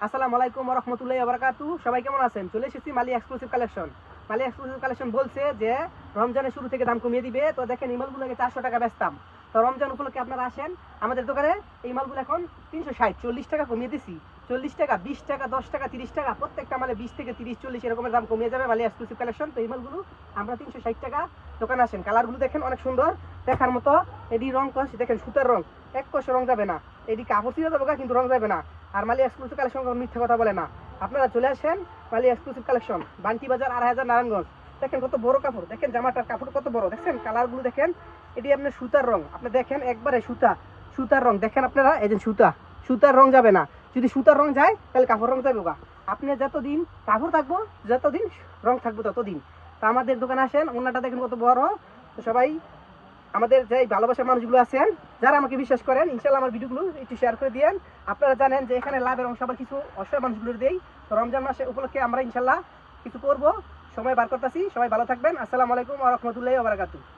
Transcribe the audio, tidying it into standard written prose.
আসসালামু আলাইকুম ওয়া রাহমাতুল্লাহি ওয়া বারাকাতুহু। সবাই কেমন আছেন? চলে এসেছি মালি এক্সক্লুসিভ কালেকশন। মালি এক্সক্লুসিভ কালেকশন বলছে যে রমজানের শুরু থেকে দাম কমিয়ে দিবে। তো দেখেন এই মালগুলোকে 400 টাকা বেচতাম, তো রমজান উপলক্ষে আপনারা আসেন আমাদের দোকানে। এই মালগুলো এখন 360, 40 টাকা কমিয়ে দিছি। 40 টাকা, 20 টাকা, 10 টাকা, 30 টাকা, প্রত্যেকটা মালে 20 থেকে 30, 40 এরকমের দাম কমিয়ে যাবে মালি এক্সক্লুসিভ কালেকশন। তো এই মালগুলো আমরা 360 টাকা দোকানে আসেন। কালারগুলো দেখেন অনেক সুন্দর দেখার মতো। এডি রং কষ দেখেন, সুতার রং, এক কষ রং যাবে না। এডি কাপড় ছিঁড়ে যাবে কিন্তু রং যাবে না। আর মালি এক্সক্লুসিভ কালেকশন মিথ্যে কথা বলে না। আপনারা চলে আসেন মালি এক্সক্লুসিভ কালেকশন, বান্টি বাজার, 2,500, নারায়ণগঞ্জ। দেখেন কত বড় কাপড়, দেখেন জামাটার কাপড় কত বড়, দেখছেন কালারগুলো দেখেন। এটি আপনার সুতার রং, আপনি দেখেন একবারে সুতার রং দেখেন আপনারা। এই যে সুতার রং যাবে না। যদি সুতার রং যায় তাহলে কাপড় রং যাবে। আপনি যতদিন কাপড় থাকবো, যতদিন রং থাকবো ততদিন। তা আমাদের দোকানে আসেন, ওনাটা দেখেন কত বড়। তো সবাই আমাদের যে ভালোবাসার মানুষগুলো আছেন, যারা আমাকে বিশ্বাস করেন, ইনশাল্লাহ আমার ভিডিওগুলো একটু শেয়ার করে দিয়েন। আপনারা জানেন যে এখানে লাভের অংশ আবার কিছু অসহায় মানুষগুলোর দেই। তো রমজান মাসে উপলক্ষে আমরা ইনশাল্লাহ কিছু করবো, সময় বার করতেছি। সবাই ভালো থাকবেন। আসসালামু আলাইকুম ওয়া রাহমাতুল্লাহি ওয়া বারাকাতুহু।